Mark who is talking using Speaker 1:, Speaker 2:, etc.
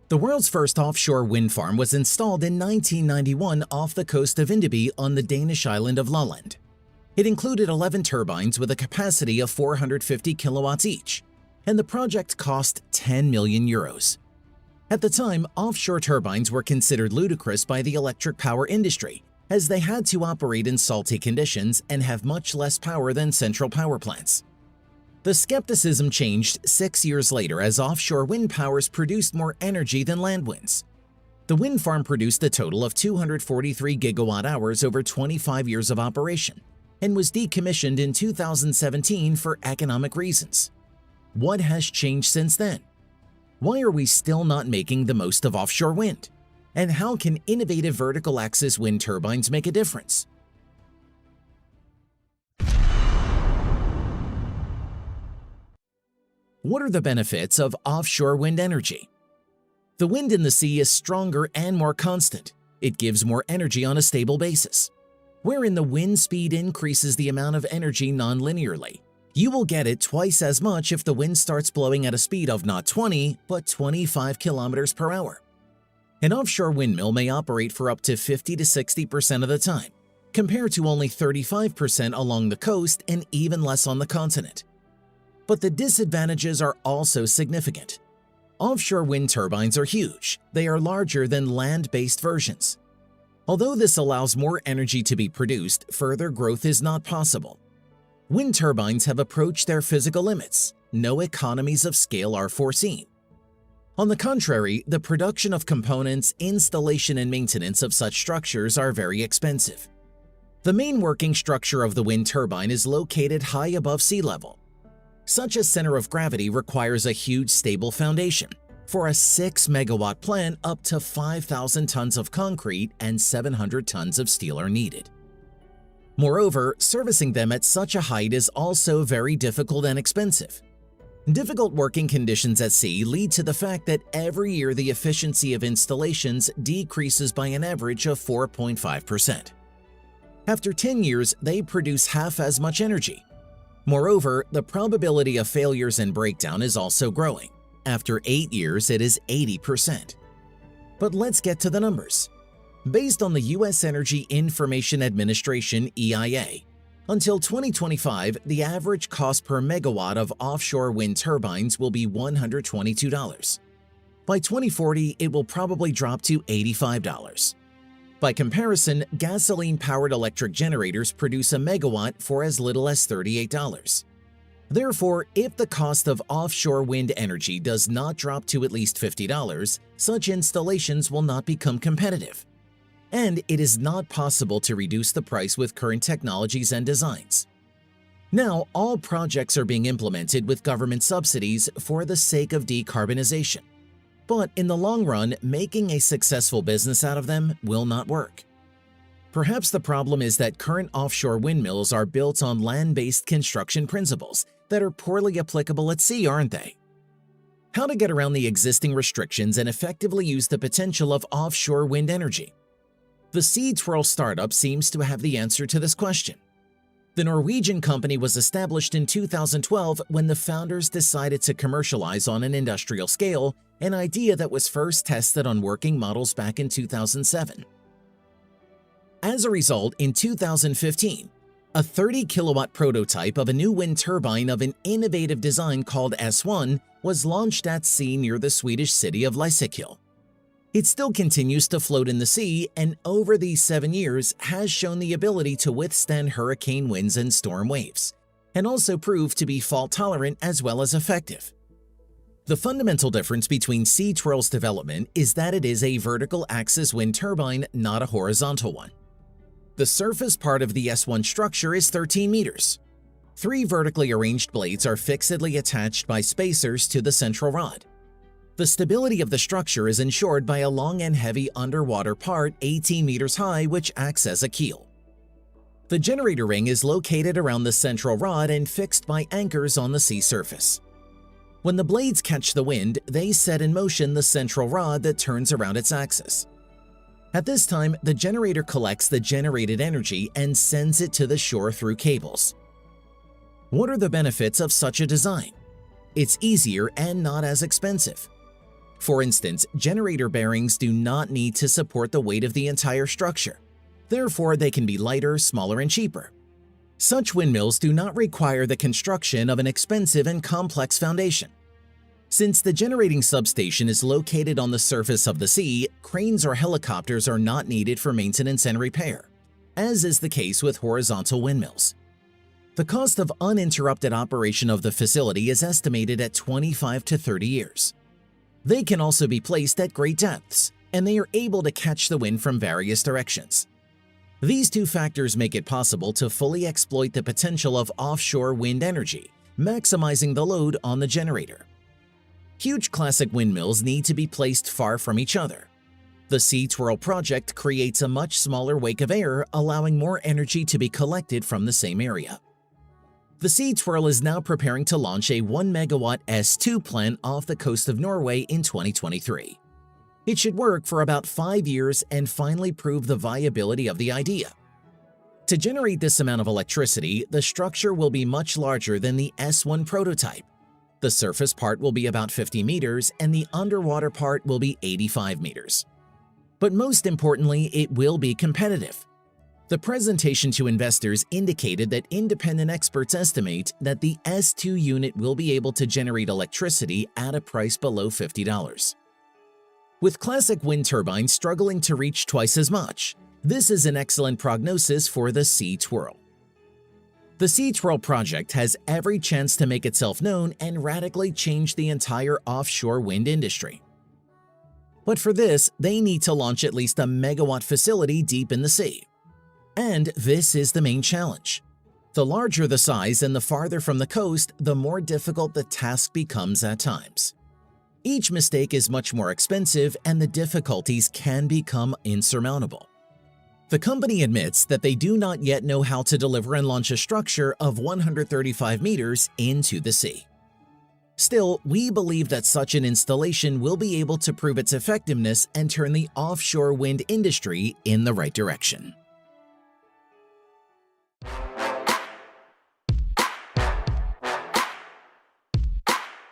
Speaker 1: The world's first offshore wind farm was installed in 1991 off the coast of Indeby on the Danish island of Lolland. It included 11 turbines with a capacity of 450 kilowatts each, and the project cost 10 million euros. At the time, offshore turbines were considered ludicrous by the electric power industry, as they had to operate in salty conditions and have much less power than central power plants. The skepticism changed 6 years later as offshore wind powers produced more energy than land winds. The wind farm produced a total of 243 gigawatt-hours over 25 years of operation and was decommissioned in 2017 for economic reasons. What has changed since then? Why are we still not making the most of offshore wind? And how can innovative vertical axis wind turbines make a difference? What are the benefits of offshore wind energy? The wind in the sea is stronger and more constant. It gives more energy on a stable basis. Wherein the wind speed increases the amount of energy non-linearly. You will get it twice as much if the wind starts blowing at a speed of not 20, but 25 kilometers per hour. An offshore windmill may operate for up to 50 to 60% of the time, compared to only 35% along the coast and even less on the continent. But the disadvantages are also significant. Offshore wind turbines are huge. They are larger than land-based versions. Although this allows more energy to be produced, further growth is not possible. Wind turbines have approached their physical limits. No economies of scale are foreseen. On the contrary, the production of components, installation, and maintenance of such structures are very expensive. The main working structure of the wind turbine is located high above sea level. Such a center of gravity requires a huge stable foundation. For a 6-megawatt plant, up to 5,000 tons of concrete and 700 tons of steel are needed. Moreover, servicing them at such a height is also very difficult and expensive. Difficult working conditions at sea lead to the fact that every year the efficiency of installations decreases by an average of 4.5%. After 10 years, they produce half as much energy. Moreover, the probability of failures and breakdown is also growing. After 8 years, it is 80%. But let's get to the numbers. Based on the U.S. Energy Information Administration (EIA), until 2025, the average cost per megawatt of offshore wind turbines will be $122. By 2040, it will probably drop to $85. By comparison, gasoline-powered electric generators produce a megawatt for as little as $38. Therefore, if the cost of offshore wind energy does not drop to at least $50, such installations will not become competitive. And it is not possible to reduce the price with current technologies and designs. Now, all projects are being implemented with government subsidies for the sake of decarbonization. But in the long run, making a successful business out of them will not work. Perhaps the problem is that current offshore windmills are built on land-based construction principles that are poorly applicable at sea, aren't they? How to get around the existing restrictions and effectively use the potential of offshore wind energy? The SeaTwirl startup seems to have the answer to this question. The Norwegian company was established in 2012 when the founders decided to commercialize on an industrial scale an idea that was first tested on working models back in 2007. As a result, in 2015, a 30-kilowatt prototype of a new wind turbine of an innovative design called S1 was launched at sea near the Swedish city of Lysekil. It still continues to float in the sea and over these 7 years has shown the ability to withstand hurricane winds and storm waves, and also proved to be fault-tolerant as well as effective. The fundamental difference between SeaTwirl's development is that it is a vertical axis wind turbine, not a horizontal one. The surface part of the S1 structure is 13 meters. 3 vertically arranged blades are fixedly attached by spacers to the central rod. The stability of the structure is ensured by a long and heavy underwater part 18 meters high which acts as a keel. The generator ring is located around the central rod and fixed by anchors on the sea surface. When the blades catch the wind, they set in motion the central rod that turns around its axis. At this time, the generator collects the generated energy and sends it to the shore through cables. What are the benefits of such a design? It's easier and not as expensive. For instance, generator bearings do not need to support the weight of the entire structure. Therefore, they can be lighter, smaller, and cheaper. Such windmills do not require the construction of an expensive and complex foundation. Since the generating substation is located on the surface of the sea, cranes or helicopters are not needed for maintenance and repair, as is the case with horizontal windmills. The cost of uninterrupted operation of the facility is estimated at 25 to 30 years. They can also be placed at great depths, and they are able to catch the wind from various directions. These two factors make it possible to fully exploit the potential of offshore wind energy, maximizing the load on the generator. Huge classic windmills need to be placed far from each other. The Sea Twirl project creates a much smaller wake of air, allowing more energy to be collected from the same area. The Sea Twirl is now preparing to launch a 1 megawatt S2 plant off the coast of Norway in 2023. It should work for about 5 years and finally prove the viability of the idea. To generate this amount of electricity, the structure will be much larger than the S1 prototype. The surface part will be about 50 meters and the underwater part will be 85 meters. But most importantly, it will be competitive. The presentation to investors indicated that independent experts estimate that the S2 unit will be able to generate electricity at a price below $50. With classic wind turbines struggling to reach twice as much, this is an excellent prognosis for the Sea Twirl. The Sea Twirl project has every chance to make itself known and radically change the entire offshore wind industry. But for this, they need to launch at least a megawatt facility deep in the sea. And this is the main challenge. The larger the size and the farther from the coast, the more difficult the task becomes at times. Each mistake is much more expensive and the difficulties can become insurmountable. The company admits that they do not yet know how to deliver and launch a structure of 135 meters into the sea. Still, we believe that such an installation will be able to prove its effectiveness and turn the offshore wind industry in the right direction.